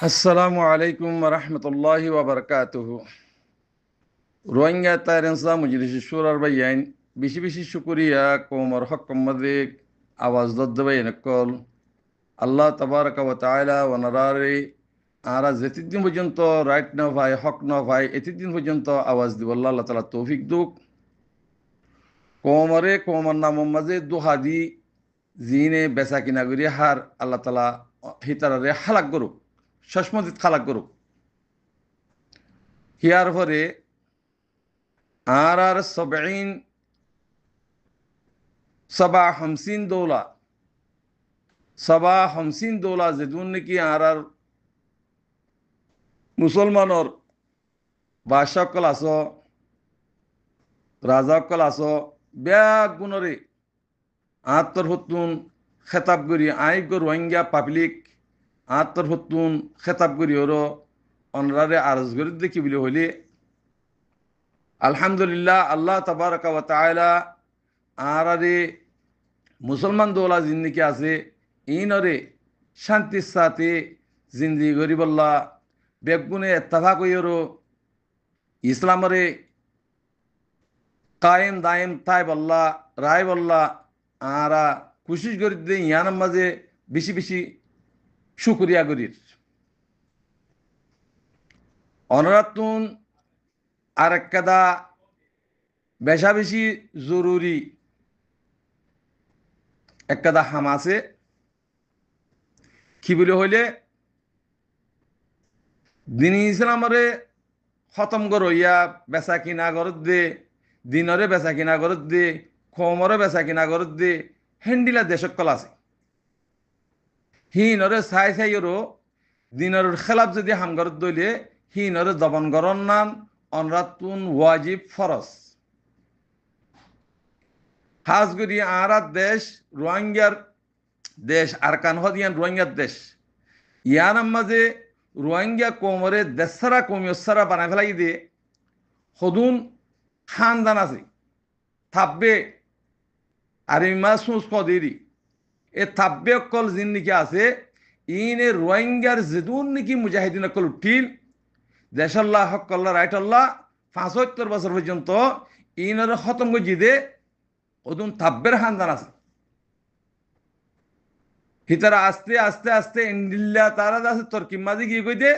আসসালামু আলাইকুম রহমতুল্লাহি ওবরকাতুহু। রোহিঙ্গা তাইরেন্সা মজলিস শুরার বাইয়াইন বেশি বেশি শুকুরিয়া কোমর হক মাদে আওয়াজ দদ্দ বাইন কল আল্লাহ তাবারাকা ওয়া তাআলা ওনারারে আরা যেতিদিন পর্যন্ত রাইট না ভাই হক না ভাই এতদিন পর্যন্ত আওয়াজ দিব আল্লাহ তাআলা তৌফিক দুক কোমরে কোমর নাম মাঝে দুহাদি জিনে বেচা কিনা করি হার আল্লাহ তাআলা হিতারে হালাক করুক শেষমদিত খালাক করুক হিয়ার পরে আর সবঈন সবা হামসিন দৌলা সবা হামসিন দৌলা যেদুন নাকি আর মুসলমানর বাদশাসকল আস রাজাসকল আস ব্যাগ গুণরে আত্মর হতুন খেতাব করি আইগ রোহিঙ্গা পাবলিক আত্মর হতুন খেতাব করি ওর অনরারে আরজ করি দেখি বলে হইলে আলহামদুলিল্লাহ আল্লাহ তাবারাকা ওয়া তাআলা আরারে মুসলমান দৌলা জিন্দিকে আছে ইনরে শান্তির সাথে জিন্দি গরিবল্লা বেগুনে এত্তাফাক হইরো ইসলামরে কায়েম দায়েম তাই বল্লা রায় বল্লা আরা কুশিস করি দে ইয়ানার মাঝে বেশি বেশি শুকরিয়া করির অনরাতুন আর একদা বেশা বেশি জরুরি একদা হামাসে কি বলে হইলে দিন ইসলামরে খতম করো ইয়া বেচা কিনা করত দে দিনরে বেচা কিনা করত দে খমরে বেচা কিনা করত দে হেন্ডিলা দেশকল আছে হিনরে চাই চাইরো দিনের খেলাপ যদি হামগরত দইলে হিনরে দমন গরন নান অনরাতুন ওয়াজিব ফরজ হাজগুড়ি আরাত দেশ রোহিঙ্গার দেশ আরকান হদিয়ান রোহিঙ্গার দেশ ইয়ানার মাঝে রোহিঙ্গা কোমরে দেশারা কমিয়সারা বানাই ফেলাই দিয়ে সদুন খানদান আছে থাকবে আর ইমা সুস কদিরি এ থাকবে অকল জিন নাকি আছে ইনে রোহিঙ্গার যেদুন নাকি মুজাহিদিন অকল উঠিল দেশাল্লাহ হকল্লা রাইটাল্লাহ ৭৫ বছর পর্যন্ত ইনের খতম গজি দে ওদুন থাব্বের খানদান আছে হিতারা আস্তে আস্তে আস্তে ইন্দিল্লা তারা আছে তর্কি মাঝে গিয়ে কই দে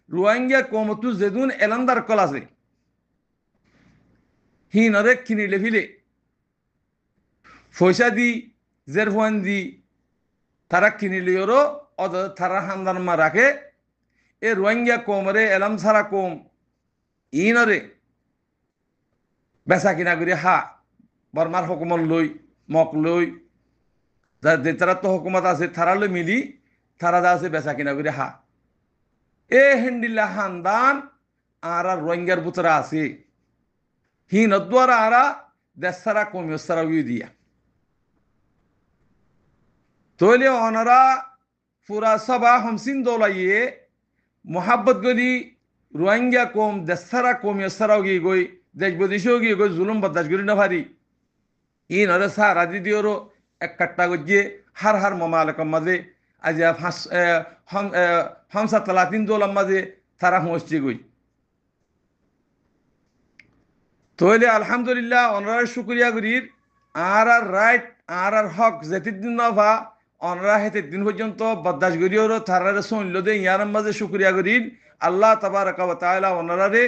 রোহিঙ্গা কমতু যেদুন এলান্দার কল আছে হিনরে কিনিলে ফিলে পয়সা দি জের ফুয়ান দি তারা কিনিলেও তারা খানদান মা রাখে এ রোহিঙ্গা কমরে এলাম সারা কম ইনরে বেচা কিনা করি হা বর্মার হুকুমত লই মক লই তারা তো হুকুমত আছে তারা লই মিলি তারা যা আছে বেচা কিনা করি হা এ হেন্ডিল্লা খানদান আর রোহিঙ্গার বুতরা আছে হিনদ্বারা আরা দেশারা কমিয়সারা দিয়া তৈলে অনারা পুরা সবা হামসিন দৌলাইয়ে মোহাব্বত গলি রোহিঙ্গা কম দেশারা কমিয়সারাও গিয়ে গই দেশ বিদেশেও গিয়ে গই জুলুম বরদাস্ত করি না ভারি ই নরে সারা দিদিওরও এক কাট্টা গজিয়ে হার হার মমালকম মাঝে আজ হামসা তালাতিন দোলাম মাঝে তারা হুঁসছে গই তৈলে আলহামদুলিল্লাহ অনারা শুক্রিয়া করির আর রাইট আর হক যেতিদিন নভা অনরা হেতে দিন পর্যন্ত বরদাস্ত করিও তারারে শুনল দে ইয়ার মাঝে শুক্রিয়া করির আল্লাহ তাবারাকা ওয়া তাআলা অনরারে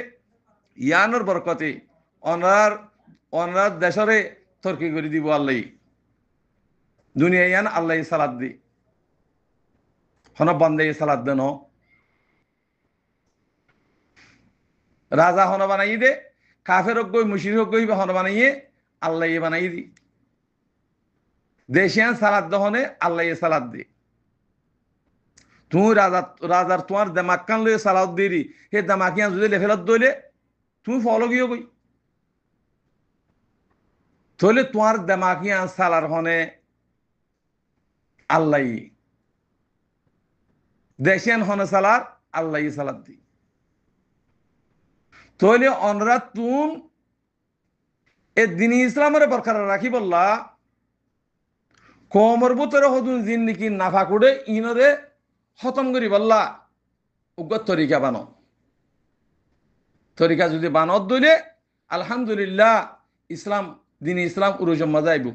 ইয়ানোর বরকতে অনার দেশরে তর্কি করে দিব আল্লাহ দুনিয়া ইয়ান আল্লাহ সালাদ দি হন বন্দে সালাদ দেন রাজা হন বানাই দে কাফের গই মুশরিক গই হন বানাইয়ে আল্লাহ বানাই দি দেশিয়ান সালাদ দহনে আল্লাহ সালাদ দি তুই রাজার তোমার দেমাক কান লয়ে সালাদ দিরি হে দেমাকিয়ান যদি লেফেলত দইলে তুমি ফলো গিয়ে গই তাহলে তোমার দেমাকিয়ান সালার হনে আল্লাহ দেশিয়ান হনে সালার আল্লাহ সালাদ দি তাহলে অনরা তুন এ দিন ইসলামের বরকরার রাখি বললা কোমর বুতরে হদুন জিন নাকি নাফা করে ইনরে খতম করি বললা উগ্র তরিকা বানো তরিকা যদি বানত দইলে আলহামদুলিল্লাহ ইসলাম দিন ইসলাম উরুজম্মা যাইব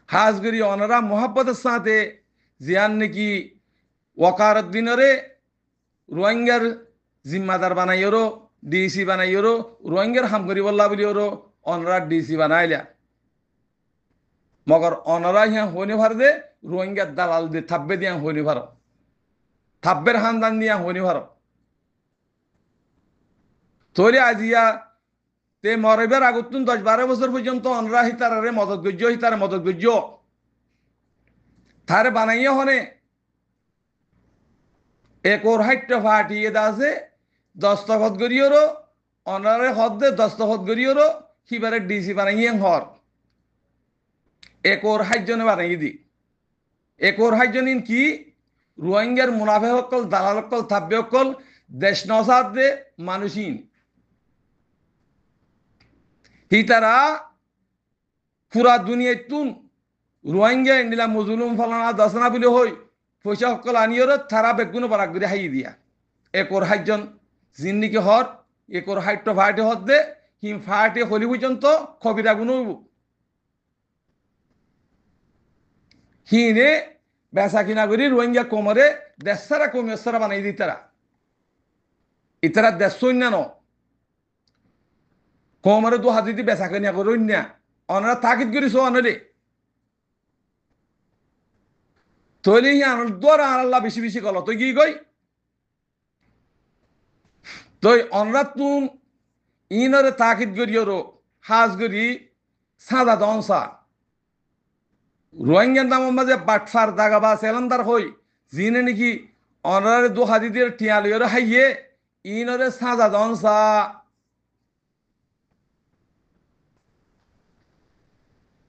হাজগরি অনারা মোহাব্বতের সাথে জিয়ান নাকি ওয়াকারত দিনরে রোহিঙ্গার জিম্মাদার বানাইরো ডিসি বানাইরো রোহিঙ্গার হামগরি বল্লা বলিওরো অনরা ডিসি বানাইলা মগর অনরা হিয়া হইনি ভার দে রোহিঙ্গার দালাল দে থাব্বে দিয়া হইনি ভার থাব্বের হানদান দিয়া হইনি ভার তোরে আজিয়া তে মরবের আগুতুন 10-12 বছর পর্যন্ত অনরা হিতারে মদত গজ্য হিতারে মদত গজ্য থারে বানাইয়া হনে এক ওর হাইটটা ফাটিয়ে দাসে দস্তখত গরিয়রো অনারে হদ দে দস্তখত গরিয়রো হিবারে ডিসি বানাইয়ে হর এক ওর হাইজনে বানাই দি এক ওর হাইজনিন কি রোহিঙ্গার মুনাফে হকল দালাল হকল থাব্বে হকল দেশ নসাদ দে মানুষিন হিতারা পুরা দুনিয়ায় তুন রোহিঙ্গা নিলা মজুলুম ফলানা দশনা বলে হই পয়সা সকল আনিয়র থারা বেগুনো বারাক করে হাই দিয়া একর হাইজন জিন্দিকে হর একর হাইট ফাটে হদ দে হিম ফাটে হলি পর্যন্ত খবিরা গুণ হিনে বেচা কিনা করি রোহিঙ্গা কোমরে দেশারা কমিয়সারা বানাই দি তারা ইতারা দেশ ন কোমরে দু হাতি দি বেচা কিনা করি না অনারা তাকিদ করিস অনরে তৈলি আনন্দ দ্বারা আল্লাহ বেশি বেশি গল তুই কি কই তুই অনরাত তুন ইনরে তাকিদ করিয়রো হাজ করি সাদা দনসা রোহিঙ্গার নাম মাঝে বাটফার দাগাবা সেলান্দার হই জিনে নাকি অনরারে দু হাদিদের টিয়ালিয়রে হাইয়ে ইনরে সাদা দনসা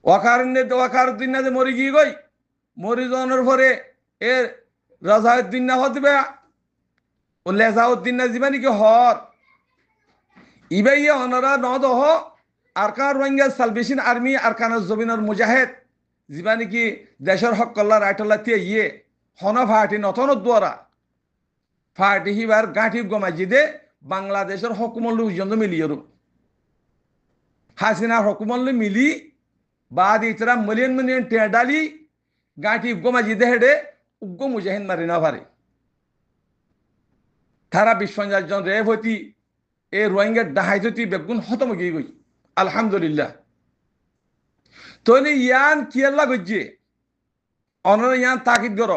ওয়াকারুদ্দিন না যে মরি গিয়ে গই মরি জনের পরে এর রাজাউদ্দিন না হতবে ও লেজাউদ্দিন না যাবা নাকি হর ইবাইয়া অনরা নদহ আরকান রোহিঙ্গা সালভেশন আর্মি আরকানের জমিনের মুজাহিদ যাবা নাকি দেশের হক কল্লা রাইটল্লা তে ইয়ে হন ফাটি নতন দ্বারা ফাটি হিবার গাঁঠি গমাজি দে বাংলাদেশের হকুমল্লু পর্যন্ত মিলিয়রু হাসিনার হকুমল্লু মিলি বাদ ইতরা মিলিয়ন মিলিয়ন টেডালি গাঁঠি গমাজি দে হেডে উগ্র মুজাহিদ মারি না পারে তারা বিশ্বজন রেব হতি এ রোহিঙ্গার ডাহাইতি বেগুন হতম গিয়ে গই আলহামদুলিল্লাহ তৈলে ইয়ান কিয়াল্লা গজ্জে অনারা ইয়ান তাকিদ গর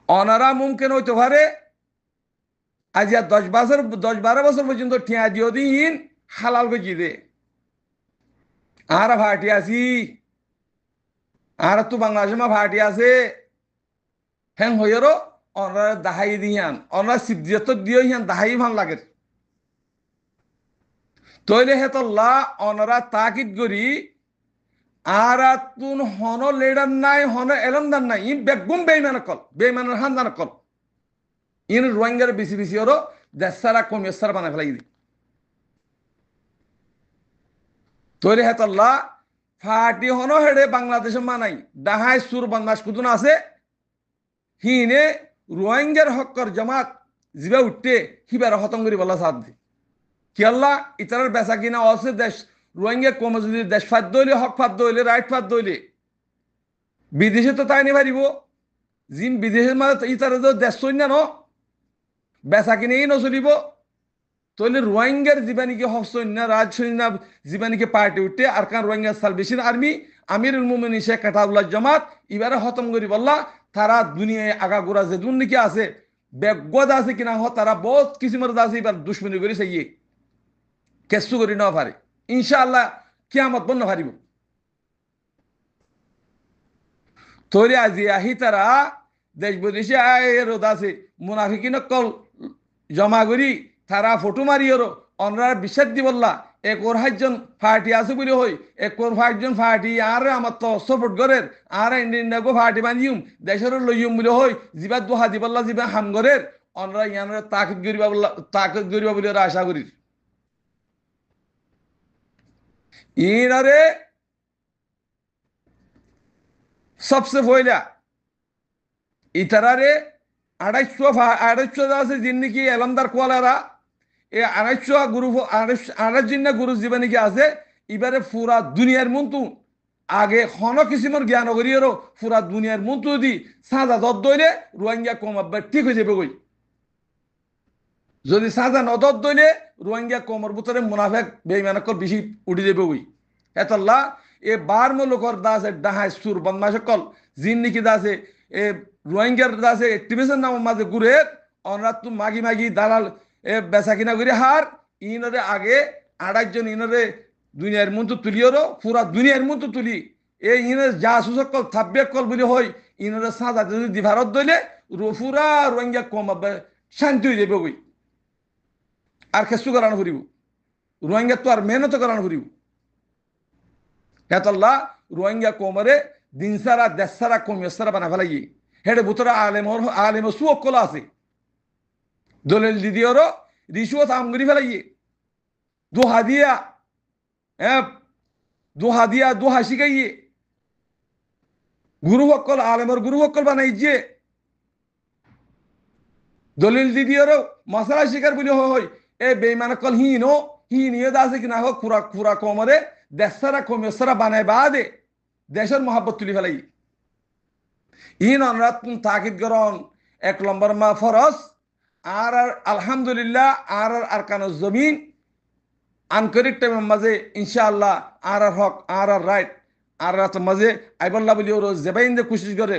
অনারা মুমকিন হইতে পারে আজ 10-12 বছর পর্যন্ত ঠিয়া দিও দিন হালাল গজি দে আর ভাটি আছি আর তো বাংলাদেশ মা ভাটি আছে হ্যাং হইরো অনারা দাহাই দিয়ান অনারা সিদ্ধিয়ত দিও হিয়ান দাহাই ভাল লাগে তৈলে হেতল্লা অনারা তাকিদ করি আর তুন হন লেডার নাই হন এলমদার নাই ইন বেগুম বেইমান কল বেইমানের হান্দান কল ইন রোহিঙ্গার বেশি বেশি ওর দেশারা কমিয়সার বানাই ফেলাই দি তৈরি হেতল্লা ফাটি হন হেডে বাংলাদেশে মানাই ডাহাই সুর বদমাস কুতুন আছে হিনে রোহিঙ্গার হক্কর জামাত জিবা উঠতে হিবার হতম করি বলা সাথ দি কেল্লা ইতার বেচা কিনা আছে দেশ রোহিঙ্গা কমে যদি দেশ ফাদ্য হইলে হক ফাদ্য হইলে রাইট ফাদ্য হইলে বিদেশে তো তাই নিয়ে পারিব জিম বিদেশের মানে ইতার দেশ সৈন্য ন বেচা কিনেই নচলিব তৈলে রোহিঙ্গার জীবানিকে হক সৈন্য রাজ সৈন্য জীবানিকে পার্টি উঠতে আর কান রোহিঙ্গা সালভেশন আর্মি আমিরুল মুমিনিন শেখ কাতাবুল্লাহ জামাত এবারে হতম করি বললা তারা দুনিয়ায় আগা গোড়া যে দুর্নীতি আছে বেগদ আছে কিনা হ তারা বহুত কিসিমের আছে এবার দুশ্মনী করে সেই কেসু করি না পারে ইনশাআল্লাহ কিয়ামত বন্য পারিব তৈরি আজি আহি তারা দেশ বিদেশে রোদ আছে মুনাফিকিন কল জমা করি তারা ফটো মারিয়র অনরা বিশ্বাস দি বললা এক ওর হাইজন ফার্টি আছে বলে হই এক ওর ফাইজন ফার্টি আর আমার তো সাপোর্ট করের আর ইন্ডিয়ান গো ফার্টি বানিয়ুম দেশের লইয়ুম বলে হই জিবা দোহা দি বললা জিবা হাম করের অনরা ইয়ানরা তাকিদ করিবা বললা তাকিদ করিবা বলে আশা করি ইনারে সবসে পয়লা ইতারারে 250 আছে যিনি কি এলমদার কোয়ালারা এই 250 গুরু 250 জিন্না গুরু জীবনী কি আছে এবারে পুরা দুনিয়ার মন্তু আগে হন কিসিমর জ্ঞান করিয়েরও পুরা দুনিয়ার মন্তু দি সাজা দর দইলে রোহিঙ্গা কমাবে ঠিক হয়ে যাবে কই যদি সাজা নদর দইলে রোহিঙ্গা কমর ভিতরে মুনাফেক বেঈমানকর বেশি উঠে যাবে কই এতল্লা এ বার মুলকর দাসে ডাহাই সুর বদমাশ কল জিন নিকি দাসে এ রোহিঙ্গার দাসে টিভিশন নাম মাঝে ঘুরে অনরাত তু মাগি মাগি দালাল এ বেচা কিনা করে হার ইনরে আগে 28 জন ইনরে দুনিয়ার মন্তু তুলিওরো পুরা দুনিয়ার মন্তু তুলি এই ইনরে জাসুস কল থাব্বে কল বলি হই ইনরে সাজা যদি দিভারত দইলে পুরা রোহিঙ্গা কমাবে শান্তি হয়ে যাবে কই আর খেসু করানো ফুরিব রোহিঙ্গা তো আর মেহনত করানো ফুরিব হেতল্লা রোহিঙ্গা কোমরে দিনসারা দেশসারা কমিয়সারা বানা ফেলাই হেডে বুতরা আলেম সুকল আছে দলিল দিদিওরও রিশুয়ত আমগরি ফেলাই দোহা দিয়া দোহা শিখাইয়ে গুরু সকল আলেমর গুরু সকল বানাই যে দলিল দিদিওরও মশলা শিকার বলি হয় এ বেইমানকল হিনিও দাসে কিনা হোক খুরা কোমরে দেশসারা কমিয়সারা বানায় বাদে দেশের মহাব্বত তুলি ফেলাই ইন অনরাত তাকিদ করন 1 নম্বর মা ফরজ আর আলহামদুলিল্লাহ আর আরকান জমিন আনকরিক টাইমের মাঝে ইনশাআল্লাহ আর হক আর রাইট আর মাঝে আইবল্লা বলি ওর জেবাইন যে কোশিশ করে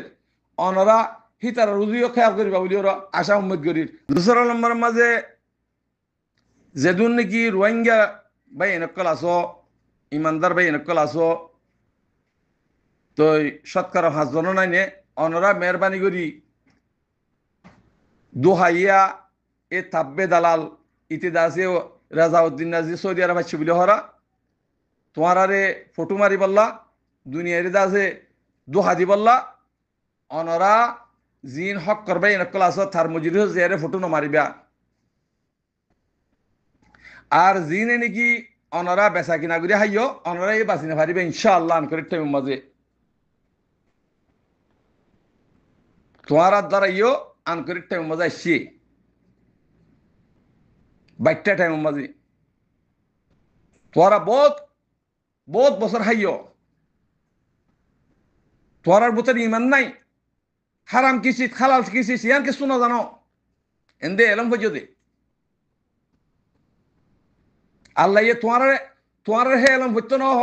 অনরা হিতার রুজিও খেয়াল করিবা বলি ওরা আশা উম্মত করির 2 নম্বর মাঝে যেদুন নাকি রোহিঙ্গা ভাই নকল আসো ইমানদার ভাই নকল আসো তো সৎকার হাজবন নাইনে অনরা মেহরবানি করি দোহাইয়া এ তাব্বে দালাল ইতিদাসে রাজাউদ্দিন নাজি সৌদি আরব আছে বলে হরা তোমার আরে ফটো মারি বললা দুনিয়ার দাসে দোহা দি বললা অনরা জিন হক করবে নকল আসো থার মজিদ জিয়ারে ফটো ন মারিবা আর জিনে নাকি অনরা বেচা কিনা করে হাইও অনরা এই বাঁচিনে পারিবে ইনশাআল্লাহ আনকরিক টাইমের মাঝে তোমার দ্বারা ইও আনকরিক টাইমের মাঝে আসছি 22টা টাইমের মাঝে তোরা বহুত বছর হাইও তোরার ভিতরে ইমান নাই হারাম কিসি খালাল কিসি সিয়ান কিছু না জানো এন্দে এলম পর্যদে আল্লাহ ইয়ে তোমার হে এলম হইত ন হ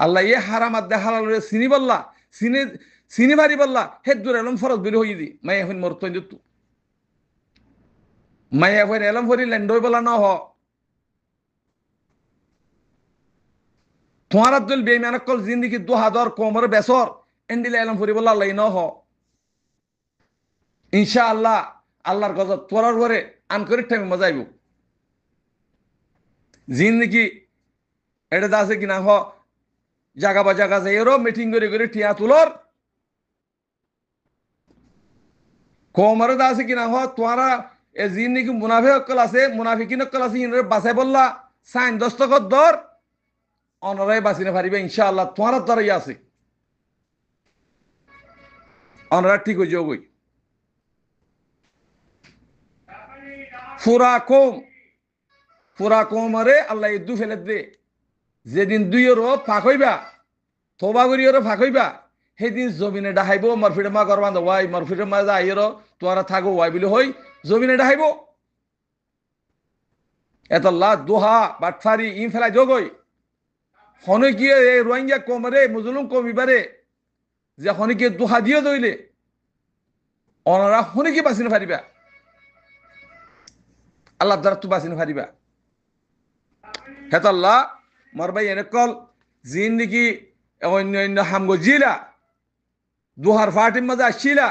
আল্লাহ ইয়ে হারাম আদে হালাল চিনি বললা চিনি মারি বললা হে দূর এলম ফরজ বিলি হই দি মাই এখন মরত দিত মাই এখন এলম ফরি ল্যান্ডই বলা ন হ তোমার আব্দুল বেইমানকল জিন্দিগি 2000 কোমর বেসর এন্ডিলে এলম ফরি বললা আল্লাহ ন হ ইনশাআল্লাহ আল্লাহর গজব তোরার ঘরে আনকরিক টাইমে মজা আইব জিন্দিগি এটা দাসে কিনা হ জাগা বা জাগা যাইরো মিটিং করে টিয়া তুলর কোমর দাসে কিনা হ তোরা এ জিন্দিগি মুনাফিক অকল আছে মুনাফিকিন অকল আছে ইনরে বাঁচাই বললা সাইন দস্তখত দর অনরাই বাঁচিনে পারিবে ইনশাআল্লাহ তোমার দ্বারাই আছে অনরা ঠিক হয়ে যাও গই পুরা কোমরে আল্লাহ ইদু ফেলে দে যেদিন দুইয়েরও ফাঁক হইবা থবা করিয়েরও ফাঁক হইবা সেদিন জমিনে ডাহাইব মরফিটে মা করবান ওয়াই মরফিটে মা যাইয়েরও তোরা থাকো ওয়াই বলে হই জমিনে ডাহাইব এতল্লা দোহা বাটফারি ইন ফেলাই যোগই হনে কি রোহিঙ্গা কমরে মুজলুম কমিবারে যে হনিকে দোহা দিয়ে দইলে অনারা হনিকে বাঁচিনে পারিবা আল্লাহ দ্বারা তু বাঁচিনে পারিবা হেতাল্লাহ মরবাই এনেকল জিন নাকি অন্য হামগো জিলা দুহার ফাটির মাঝে আসছিলা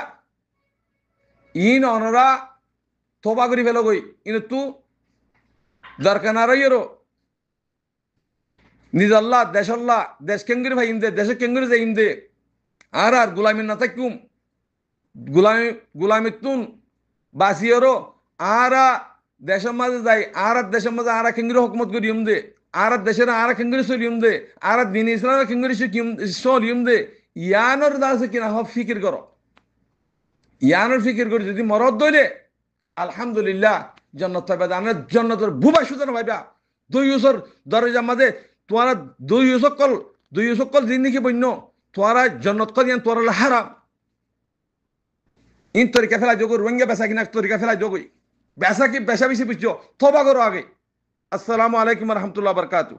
ইন অনরা তোবা করি ফেলো গই ইন তু দরকার না রইয়েরো নিজল্লাহ দেশল্লাহ দেশ কেঙ্গুরি ভাই ইমদে দেশে কেঙ্গুরি যাই ইমদে আর গুলামি না থাকুম গুলামি তুন বাসিয়েরো আর দেশের মাঝে যাই আর দেশের মাঝে আর কেঙ্গুরি হুকুমত করি ইমদে আর দেশের আর কেঙ্গুরি চলিম দে আর দিন ইসলাম কেঙ্গুরি চলিম দে ইয়ানোর দাসে কিনা হব ফিকির করো ইয়ানোর ফিকির করে যদি মরদ দইলে আলহামদুলিল্লাহ জন্নত পাইবা আমরা জন্নতের বুবা সুতরাং ভাইবা 2 বছর দরজা মাঝে তোরা 2 বছর কল জিন্দিগি বন্য তোরা জন্নত কল ইয়ান তোরা হারাম ইন তরিকা ফেলা যোগ রোহিঙ্গা বেসা কিনা তরিকা ফেলা যোগই বেসা কি বেসা বেশি বুঝছো তবা করো আগে আসসালামু আলাইকুম রহমতুল্লাহ বরকাতু